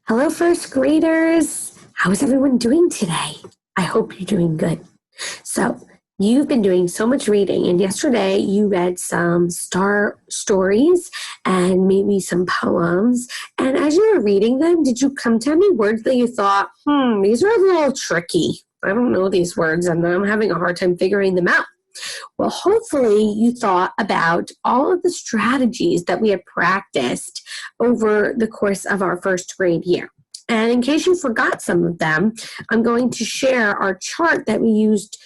Hello, first graders. How is everyone doing today? I hope you're doing good. So, you've been doing so much reading, and yesterday you read some star stories and maybe some poems. And as you were reading them, did you come to any words that you thought, these are a little tricky? I don't know these words, and I'm having a hard time figuring them out. Well, hopefully, you thought about all of the strategies that we have practiced over the course of our first grade year. And in case you forgot some of them, I'm going to share our chart that we used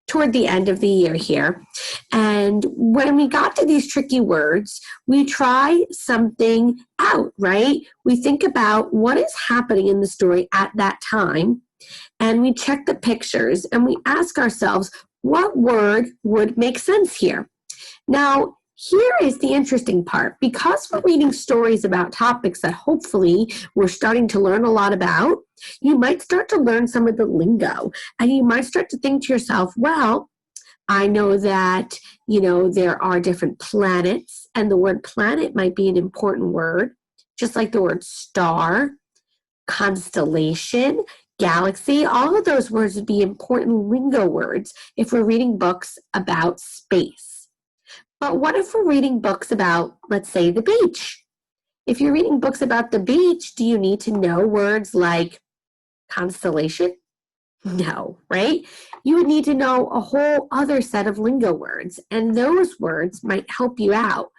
toward the end of the year here. And when we got to these tricky words, we try something out, right? We think about what is happening in the story at that time, and we check the pictures and we ask ourselves, what word would make sense here? Now, here is the interesting part. Because we're reading stories about topics that hopefully we're starting to learn a lot about, you might start to learn some of the lingo, and you might start to think to yourself, well, I know that, there are different planets, and the word planet might be an important word, just like the word star, constellation, galaxy. All of those words would be important lingo words if we're reading books about space. But what if we're reading books about, let's say, the beach? If you're reading books about the beach, do you need to know words like constellation? No, right? You would need to know a whole other set of lingo words, and those words might help you out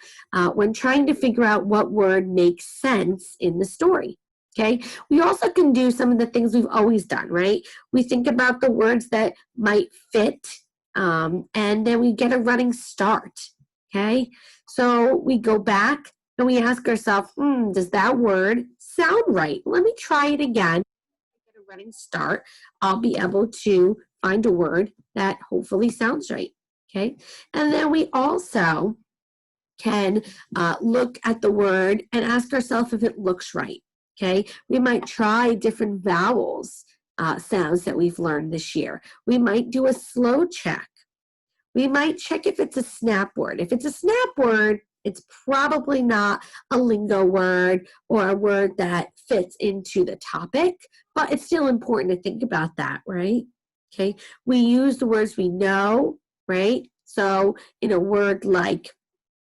when trying to figure out what word makes sense in the story. Okay, we also can do some of the things we've always done, right? We think about the words that might fit, and then we get a running start. Okay, so we go back and we ask ourselves, does that word sound right? Let me try it again. Get a running start. I'll be able to find a word that hopefully sounds right. Okay, and then we also can look at the word and ask ourselves if it looks right. Okay, we might try different vowels sounds that we've learned this year. We might do a slow check. We might check if it's a snap word. If it's a snap word, it's probably not a lingo word or a word that fits into the topic, but it's still important to think about that, right? Okay, we use the words we know, right? So in a word like,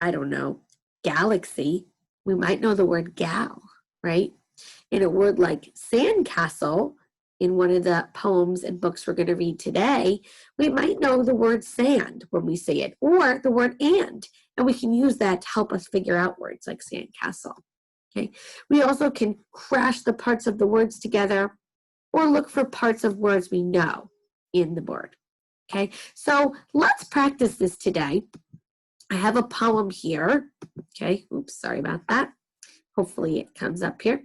I don't know, galaxy, we might know the word gal, right? In a word like sandcastle, in one of the poems and books we're going to read today, we might know the word sand when we say it, or the word and we can use that to help us figure out words like sandcastle. Okay, we also can crash the parts of the words together or look for parts of words we know in the word. Okay, so let's practice this today. I have a poem here. Okay, oops, sorry about that. Hopefully it comes up here.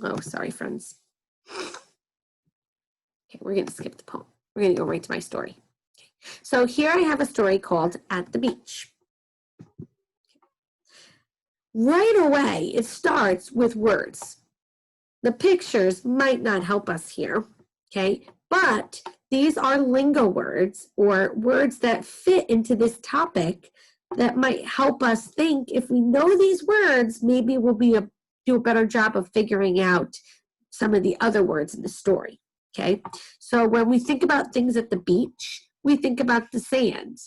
Oh, sorry, friends. Okay, we're going to skip the poem. We're going to go right to my story. Okay. So here I have a story called At the Beach. Right away, it starts with words. The pictures might not help us here, okay? But these are lingo words or words that fit into this topic that might help us think. If we know these words, maybe we'll do a better job of figuring out some of the other words in the story, okay? So when we think about things at the beach, we think about the sand,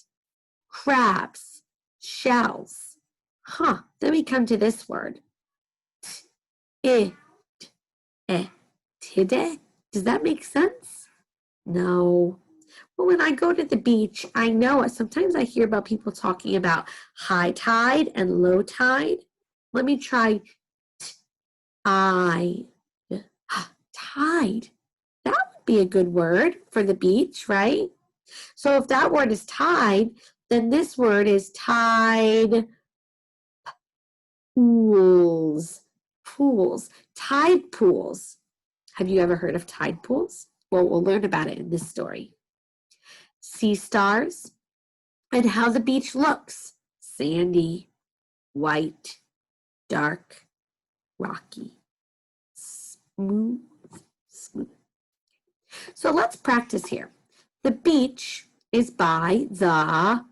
crabs, shells. Then we come to this word. Tide. Does that make sense? No. But when I go to the beach, I know it. Sometimes I hear about people talking about high tide and low tide. Let me try tide. Tide. That would be a good word for the beach, right? So if that word is tide, then this word is tide pools. Pools. Tide pools. Have you ever heard of tide pools? Well, we'll learn about it in this story. Sea stars and how the beach looks. Sandy, white, dark, rocky, smooth. So let's practice here. The beach is by the,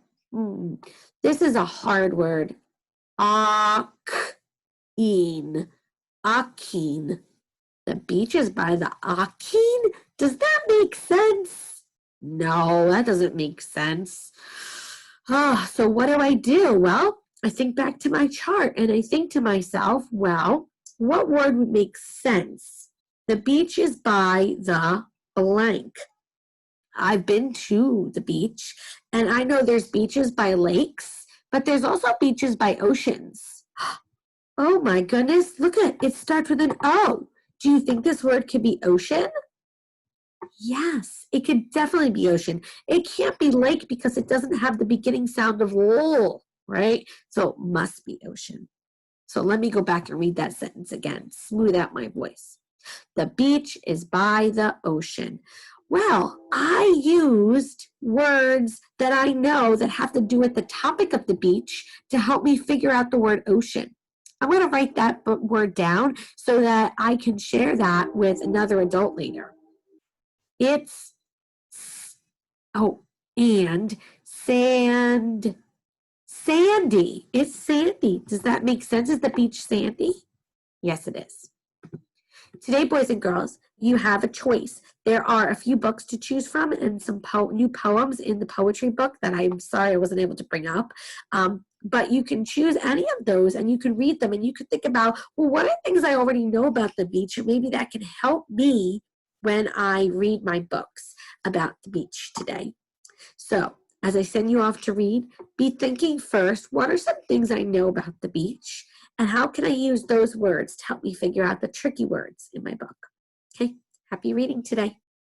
this is a hard word, Akin. Akin. The beach is by the Akin? Does that make sense? No, that doesn't make sense. So what do? Well, I think back to my chart and I think to myself, well, what word would make sense? The beach is by the blank. I've been to the beach and I know there's beaches by lakes, but there's also beaches by oceans. Oh my goodness, look at it starts with an O. Do you think this word could be ocean? Yes, it could definitely be ocean. It can't be lake because it doesn't have the beginning sound of l, right? So it must be ocean. So let me go back and read that sentence again. Smooth out my voice. The beach is by the ocean. Well, I used words that I know that have to do with the topic of the beach to help me figure out the word ocean. I'm going to write that word down so that I can share that with another adult later. It's, and sand. Sandy. It's sandy. Does that make sense? Is the beach sandy? Yes, it is. Today, boys and girls, you have a choice. There are a few books to choose from and some new poems in the poetry book that I'm sorry I wasn't able to bring up. But you can choose any of those and you can read them and you can think about, well, what are things I already know about the beach? And maybe that can help me when I read my books about the beach today. So as I send you off to read, be thinking first, what are some things I know about the beach? And how can I use those words to help me figure out the tricky words in my book? Okay, happy reading today.